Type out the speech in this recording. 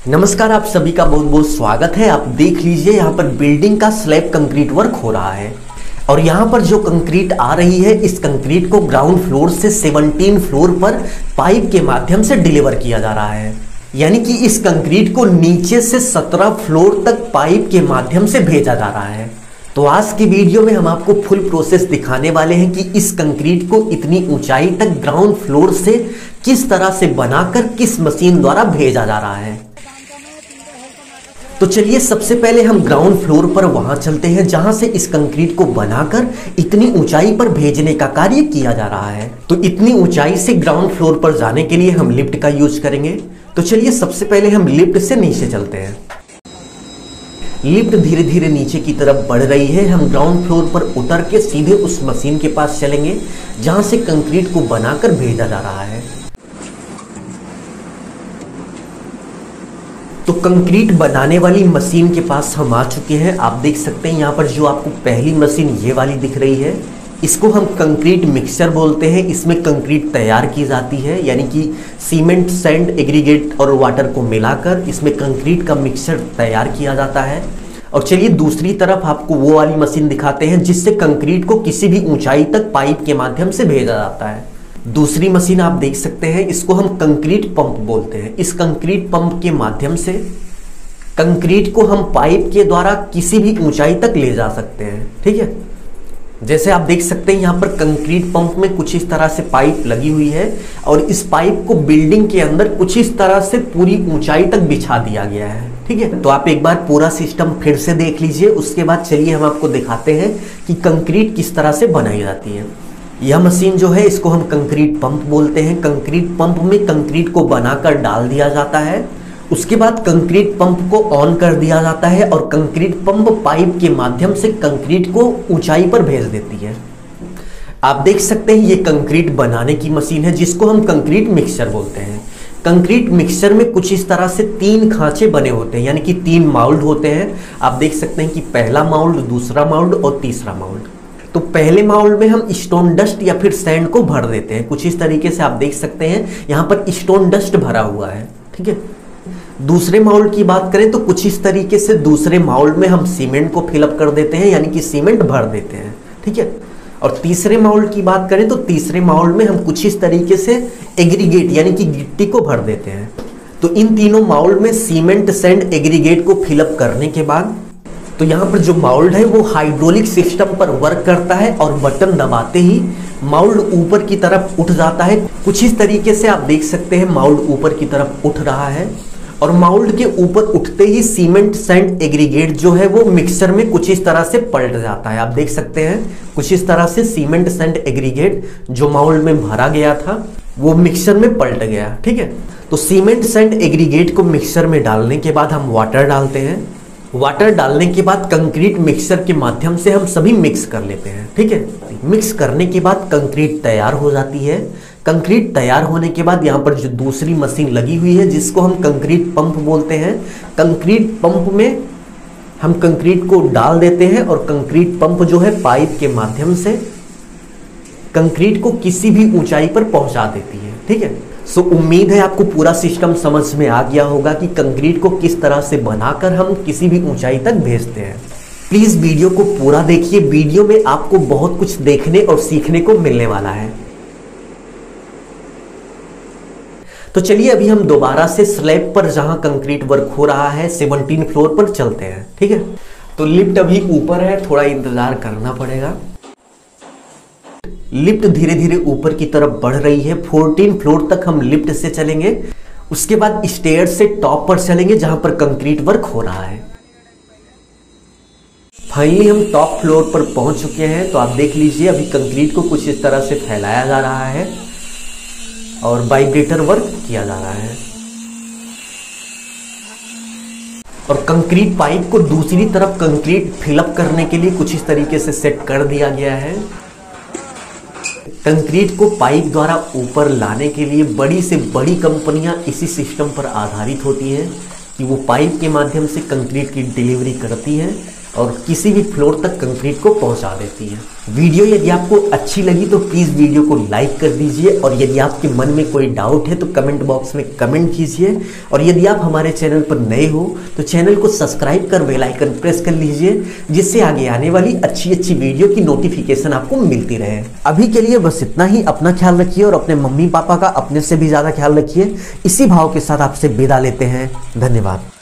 नमस्कार, आप सभी का बहुत बहुत स्वागत है। आप देख लीजिए, यहाँ पर बिल्डिंग का स्लैब कंक्रीट वर्क हो रहा है और यहाँ पर जो कंक्रीट आ रही है, इस कंक्रीट को ग्राउंड फ्लोर से 17 फ्लोर पर पाइप के माध्यम से डिलीवर किया जा रहा है। यानी कि इस कंक्रीट को नीचे से 17 फ्लोर तक पाइप के माध्यम से भेजा जा रहा है। तो आज की वीडियो में हम आपको फुल प्रोसेस दिखाने वाले हैं कि इस कंक्रीट को इतनी ऊंचाई तक ग्राउंड फ्लोर से किस तरह से बनाकर किस मशीन द्वारा भेजा जा रहा है। तो चलिए सबसे पहले हम ग्राउंड फ्लोर पर वहां चलते हैं जहां से इस कंक्रीट को बनाकर इतनी ऊंचाई पर भेजने का कार्य किया जा रहा है। तो इतनी ऊंचाई से ग्राउंड फ्लोर पर जाने के लिए हम लिफ्ट का यूज करेंगे। तो चलिए सबसे पहले हम लिफ्ट से नीचे चलते हैं। लिफ्ट धीरे धीरे नीचे की तरफ बढ़ रही है। हम ग्राउंड फ्लोर पर उतर के सीधे उस मशीन के पास चलेंगे जहां से कंक्रीट को बनाकर भेजा जा रहा है। तो कंक्रीट बनाने वाली मशीन के पास हम आ चुके हैं। आप देख सकते हैं यहाँ पर जो आपको पहली मशीन ये वाली दिख रही है, इसको हम कंक्रीट मिक्सचर बोलते हैं। इसमें कंक्रीट तैयार की जाती है, यानी कि सीमेंट, सैंड, एग्रीगेट और वाटर को मिलाकर इसमें कंक्रीट का मिक्सचर तैयार किया जाता है। और चलिए दूसरी तरफ आपको वो वाली मशीन दिखाते हैं जिससे कंक्रीट को किसी भी ऊंचाई तक पाइप के माध्यम से भेजा जाता है। दूसरी मशीन आप देख सकते हैं, इसको हम कंक्रीट पंप बोलते हैं। इस कंक्रीट पंप के माध्यम से कंक्रीट को हम पाइप के द्वारा किसी भी ऊंचाई तक ले जा सकते हैं। ठीक है, जैसे आप देख सकते हैं यहाँ पर कंक्रीट पंप में कुछ इस तरह से पाइप लगी हुई है और इस पाइप को बिल्डिंग के अंदर कुछ इस तरह से पूरी ऊंचाई तक बिछा दिया गया है। ठीक है, तो आप एक बार पूरा सिस्टम फिर से देख लीजिए। उसके बाद चलिए हम आपको दिखाते हैं कि कंक्रीट किस तरह से बनाई जाती है। यह मशीन जो है, इसको हम कंक्रीट पंप बोलते हैं। कंक्रीट पंप में कंक्रीट को बनाकर डाल दिया जाता है। उसके बाद कंक्रीट पंप को ऑन कर दिया जाता है और कंक्रीट पंप पाइप के माध्यम से कंक्रीट को ऊंचाई पर भेज देती है। आप देख सकते हैं ये कंक्रीट बनाने की मशीन है जिसको हम कंक्रीट मिक्सचर बोलते हैं। कंक्रीट मिक्सचर में कुछ इस तरह से 3 खांचे बने होते हैं, यानी कि 3 माउल्ड होते हैं। आप देख सकते हैं कि पहला माउल्ड, दूसरा माउल्ड और तीसरा माउल्ड। तो पहले माउल्ड में हम स्टोन डस्ट या फिर सैंड को भर देते हैं। कुछ इस तरीके से आप देख सकते हैं यहाँ पर स्टोन डस्ट भरा हुआ है। ठीक है, दूसरे माउल्ड की बात करें तो कुछ इस तरीके से दूसरे माउल्ड में हम सीमेंट को फिलअप कर देते हैं, यानी कि सीमेंट भर देते हैं। ठीक है, और तीसरे माउल्ड की बात करें तो तीसरे माउल्ड में हम कुछ इस तरीके से एग्रीगेट यानी कि गिट्टी को भर देते हैं। तो इन तीनों माउल्ड में सीमेंट, सैंड, एग्रीगेट को फिलअप करने के बाद तो यहाँ पर जो माउल्ड है वो हाइड्रोलिक सिस्टम पर वर्क करता है और बटन दबाते ही माउल्ड ऊपर की तरफ उठ जाता है। कुछ इस तरीके से आप देख सकते हैं माउल्ड ऊपर की तरफ उठ रहा है और माउल्ड के ऊपर उठते ही सीमेंट, सैंड, एग्रीगेट जो है वो मिक्सचर में कुछ इस तरह से पलट जाता है। आप देख सकते हैं कुछ इस तरह से सीमेंट, सैंड, एग्रीगेट जो माउल्ड में भरा गया था वो मिक्सचर में पलट गया। ठीक है, तो सीमेंट, सैंड, एग्रीगेट को मिक्सचर में डालने के बाद हम वाटर डालते हैं। वाटर डालने के बाद कंक्रीट मिक्सर के माध्यम से हम सभी मिक्स कर लेते हैं। ठीक है, मिक्स करने के बाद कंक्रीट तैयार हो जाती है। कंक्रीट तैयार होने के बाद यहाँ पर जो दूसरी मशीन लगी हुई है जिसको हम कंक्रीट पंप बोलते हैं, कंक्रीट पंप में हम कंक्रीट को डाल देते हैं और कंक्रीट पंप जो है पाइप के माध्यम से कंक्रीट को किसी भी ऊंचाई पर पहुंचा देती है। ठीक है, सो उम्मीद है आपको पूरा सिस्टम समझ में आ गया होगा कि कंक्रीट को किस तरह से बनाकर हम किसी भी ऊंचाई तक भेजते हैं। प्लीज वीडियो को पूरा देखिए, वीडियो में आपको बहुत कुछ देखने और सीखने को मिलने वाला है। तो चलिए अभी हम दोबारा से स्लैब पर जहां कंक्रीट वर्क हो रहा है 17 फ्लोर पर चलते हैं। ठीक है, तो लिफ्ट अभी ऊपर है, थोड़ा इंतजार करना पड़ेगा। लिफ्ट धीरे धीरे ऊपर की तरफ बढ़ रही है। 14 फ्लोर तक हम लिफ्ट से चलेंगे। उसके बाद स्टेयर से टॉप पर चलेंगे जहां पर कंक्रीट वर्क हो रहा है। फाइनली हम टॉप फ्लोर पर पहुंच चुके हैं। तो आप देख लीजिए अभी कंक्रीट को कुछ इस तरह से फैलाया जा रहा है और वाइब्रेटर वर्क किया जा रहा है और कंक्रीट पाइप को दूसरी तरफ कंक्रीट फिलअप करने के लिए कुछ इस तरीके से सेट कर दिया गया है। कंक्रीट को पाइप द्वारा ऊपर लाने के लिए बड़ी से बड़ी कंपनियां इसी सिस्टम पर आधारित होती हैं कि वो पाइप के माध्यम से कंक्रीट की डिलीवरी करती हैं और किसी भी फ्लोर तक कंक्रीट को पहुंचा देती है। वीडियो यदि आपको अच्छी लगी तो प्लीज़ वीडियो को लाइक कर दीजिए, और यदि आपके मन में कोई डाउट है तो कमेंट बॉक्स में कमेंट कीजिए, और यदि आप हमारे चैनल पर नए हो तो चैनल को सब्सक्राइब कर बेल आइकन प्रेस कर लीजिए, जिससे आगे आने वाली अच्छी अच्छी वीडियो की नोटिफिकेशन आपको मिलती रहे। अभी के लिए बस इतना ही। अपना ख्याल रखिए और अपने मम्मी पापा का अपने से भी ज़्यादा ख्याल रखिए। इसी भाव के साथ आपसे विदा लेते हैं। धन्यवाद।